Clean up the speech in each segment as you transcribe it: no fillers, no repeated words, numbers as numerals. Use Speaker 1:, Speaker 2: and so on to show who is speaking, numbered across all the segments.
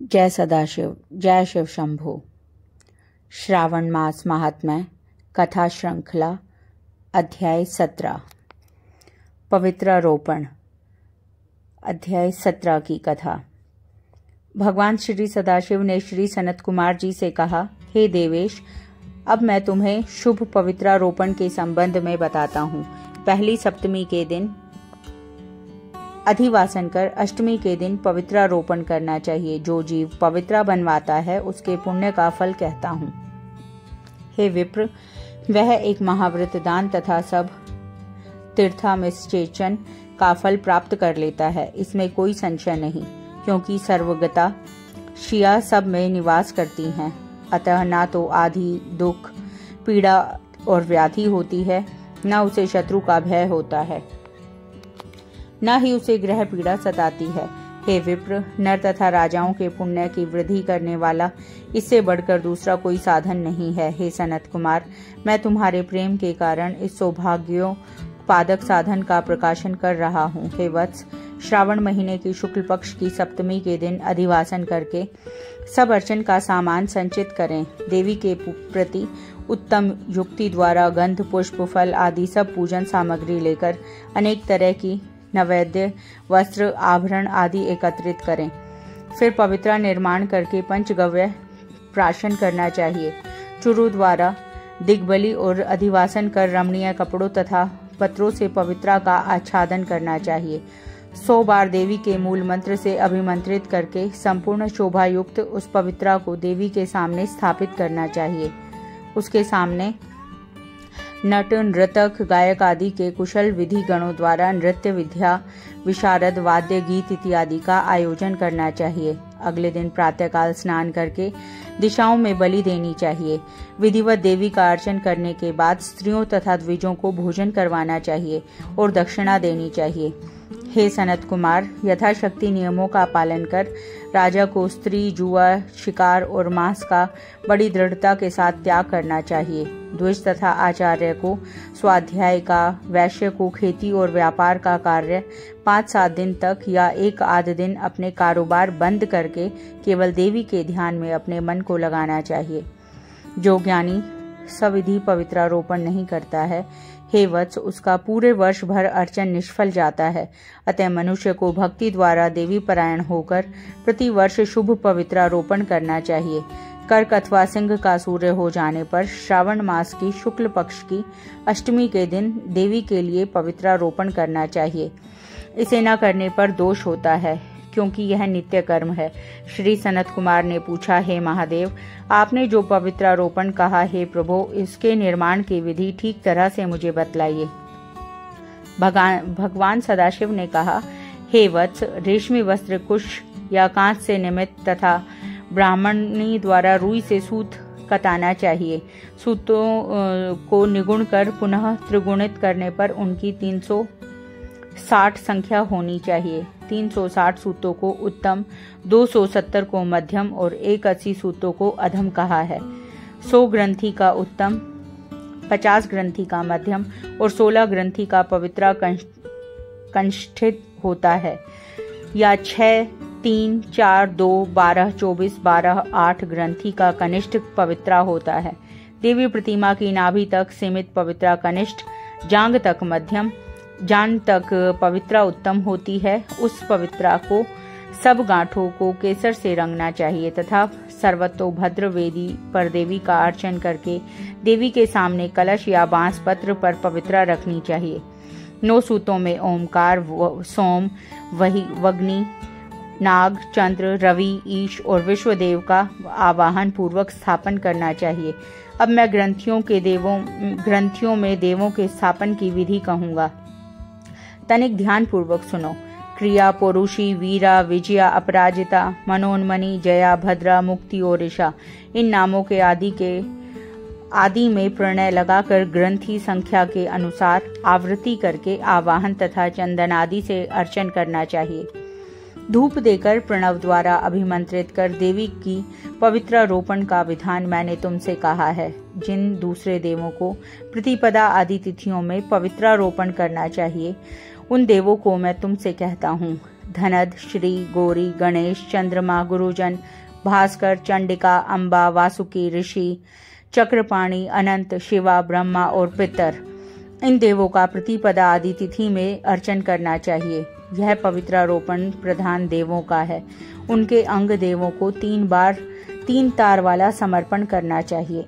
Speaker 1: जय सदाशिव, जय शिव शंभो। श्रावण मास महात्म्य कथा श्रृंखला अध्याय 17 पवित्रारोपण। अध्याय 17 की कथा। भगवान श्री सदाशिव ने श्री सनत कुमार जी से कहा, हे देवेश, अब मैं तुम्हें शुभ पवित्रारोपण के संबंध में बताता हूँ। पहली सप्तमी के दिन अधिवासन कर अष्टमी के दिन पवित्रारोपण करना चाहिए। जो जीव पवित्रा बनवाता है उसके पुण्य का फल कहता हूँ। हे विप्र, वह एक महाव्रत दान तथा सब तीर्थामिषेचन का फल प्राप्त कर लेता है, इसमें कोई संशय नहीं, क्योंकि सर्वगता शिया सब में निवास करती हैं। अतः ना तो आदि दुख पीड़ा और व्याधि होती है, न उसे शत्रु का भय होता है, न ही उसे ग्रह पीड़ा सताती है। हे विप्र, नर तथा राजाओं के पुण्य की वृद्धि करने वाला इससे बढ़कर दूसरा कोई साधन नहीं है। हे सनत कुमार, मैं तुम्हारे प्रेम के कारण इस सौभाग्योपादक साधन का प्रकाशन कर रहा हूँ। हे वत्स, श्रावण महीने की शुक्ल पक्ष की सप्तमी के दिन अधिवासन करके सब अर्चन का सामान संचित करें। देवी के प्रति उत्तम युक्ति द्वारा गंध, पुष्प, फल आदि सब पूजन सामग्री लेकर अनेक तरह की नैवेद्य, वस्त्र, आभरण आदि एकत्रित करें। फिर पवित्रा निर्माण करके पंचगव्य प्राशन करना चाहिए। चुरु द्वारा दिग्बली और अधिवासन कर रमणीय कपड़ों तथा पत्रों से पवित्रा का आच्छादन करना चाहिए। 100 बार देवी के मूल मंत्र से अभिमंत्रित करके संपूर्ण शोभा युक्त उस पवित्रा को देवी के सामने स्थापित करना चाहिए। उसके सामने नट, नृतक, गायक आदि के कुशल विधि गणों द्वारा नृत्य विद्या, विशारद, वाद्य, गीत इत्यादि का आयोजन करना चाहिए। अगले दिन प्रातःकाल स्नान करके दिशाओं में बलि देनी चाहिए। विधिवत देवी का अर्चन करने के बाद स्त्रियों तथा द्विजों को भोजन करवाना चाहिए और दक्षिणा देनी चाहिए। हे सनत कुमार, यथाशक्ति नियमों का पालन कर राजा को स्त्री, जुआ, शिकार और मांस का बड़ी दृढ़ता के साथ त्याग करना चाहिए। द्विज तथा आचार्य को स्वाध्याय का, वैश्य को खेती और व्यापार का कार्य 5-7 दिन तक या एक आध दिन अपने कारोबार बंद करके केवल देवी के ध्यान में अपने मन को लगाना चाहिए। जो ज्ञानी सविधि पवित्रारोपण नहीं करता है, हे वत्स, उसका पूरे वर्ष भर अर्चन निष्फल जाता है। अतः मनुष्य को भक्ति द्वारा देवी परायण होकर प्रति वर्ष शुभ पवित्रारोपण करना चाहिए। कर्क अथवा सिंह का सूर्य हो जाने पर श्रावण मास की शुक्ल पक्ष की अष्टमी के दिन देवी के लिए पवित्रारोपण करना चाहिए। इसे न करने पर दोष होता है, क्योंकि यह नित्य कर्म है। श्री सनत कुमार ने पूछा, हे महादेव, आपने जो पवित्रारोपण कहा, हे प्रभु, इसके निर्माण की विधि ठीक तरह से मुझे बतलाइए। भगवान सदाशिव ने कहा, हे वत्स, रेशमी वस्त्र कुश या कांच से निर्मित तथा ब्राह्मणी द्वारा रुई से सूत कताना चाहिए। सूतों को निगुण कर पुनः त्रिगुणित करने पर उनकी 360 संख्या होनी चाहिए। 360 सूतों को उत्तम, 270 को मध्यम और 180 सूतों को अधम कहा है। 100 ग्रंथि का उत्तम, 50 ग्रंथि का मध्यम और 16 ग्रंथि का पवित्रा कंष्ठित होता है, या 6, 3, 4, 2, 12, 24, 12, 8 ग्रंथि का कनिष्ठ पवित्रा होता है। देवी प्रतिमा की नाभि तक सीमित पवित्रा कनिष्ठ, जांग तक मध्यम, जान तक पवित्रा उत्तम होती है। उस पवित्रा को सब गांठों को केसर से रंगना चाहिए तथा सर्वतोभद्र वेदी पर देवी का अर्चन करके देवी के सामने कलश या बांस पत्र पर पवित्रा रखनी चाहिए। 9 सूतों में ओमकार, सोम, वग्नि, नाग, चंद्र, रवि, ईश और विश्वदेव का आवाहन पूर्वक स्थापन करना चाहिए। अब मैं ग्रंथियों में देवों के स्थापन की विधि कहूंगा, तनिक ध्यान पूर्वक सुनो। क्रिया, पौरुषी, वीरा, विजया, अपराजिता, मनोन्मणि, जया, भद्रा, मुक्ति और ईशा, इन नामों के आदि में प्रणय लगाकर ग्रंथि संख्या के अनुसार आवृत्ति करके आवाहन तथा चंदन आदि से अर्चन करना चाहिए। धूप देकर प्रणव द्वारा अभिमंत्रित कर देवी की पवित्रारोपण का विधान मैंने तुमसे कहा है। जिन दूसरे देवों को प्रतिपदा आदि तिथियों में पवित्रारोपण करना चाहिए, उन देवों को मैं तुमसे कहता हूँ। धनद, श्री, गौरी, गणेश, चंद्रमा, गुरुजन, भास्कर, चंडिका, अम्बा, वासुकी, ऋषि, चक्रपाणी, अनंत, शिवा, ब्रह्मा और पितर, इन देवों का प्रतिपदा आदि तिथि में अर्चन करना चाहिए। यह पवित्रारोपण प्रधान देवों का है। उनके अंग देवों को 3 बार 3 तार वाला समर्पण करना चाहिए।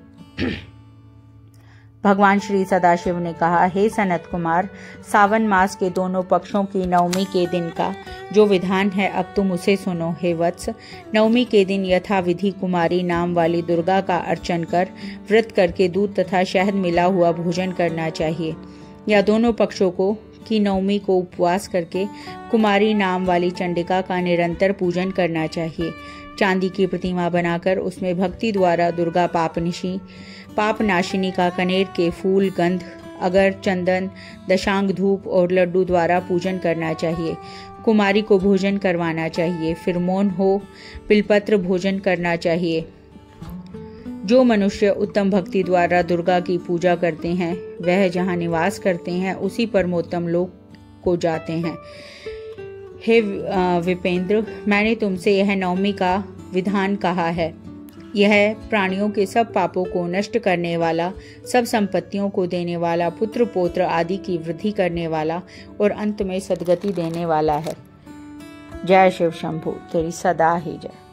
Speaker 1: भगवान श्री सदाशिव ने कहा, हे सनत कुमार, सावन मास के दोनों पक्षों की नवमी के दिन का जो विधान है अब तुम उसे सुनो। हे वत्स, नवमी के दिन यथा विधि कुमारी नाम वाली दुर्गा का अर्चन कर व्रत करके दूध तथा शहद मिला हुआ भोजन करना चाहिए। या दोनों पक्षों को की नवमी को उपवास करके कुमारी नाम वाली चंडिका का निरंतर पूजन करना चाहिए। चांदी की प्रतिमा बनाकर उसमें भक्ति द्वारा दुर्गा पापनाशिनी का कनेर के फूल, गंध, अगर, चंदन, दशांग धूप और लड्डू द्वारा पूजन करना चाहिए। कुमारी को भोजन करवाना चाहिए। फिर मौन हो बिलपत्र भोजन करना चाहिए। जो मनुष्य उत्तम भक्ति द्वारा दुर्गा की पूजा करते हैं वह जहाँ निवास करते हैं उसी परमोत्तम लोक को जाते हैं। हे विपेंद्र, मैंने तुमसे यह नवमी का विधान कहा है। यह प्राणियों के सब पापों को नष्ट करने वाला, सब संपत्तियों को देने वाला, पुत्र पौत्र आदि की वृद्धि करने वाला और अंत में सद्गति देने वाला है। जय शिव शंभु, तेरी सदा ही जय।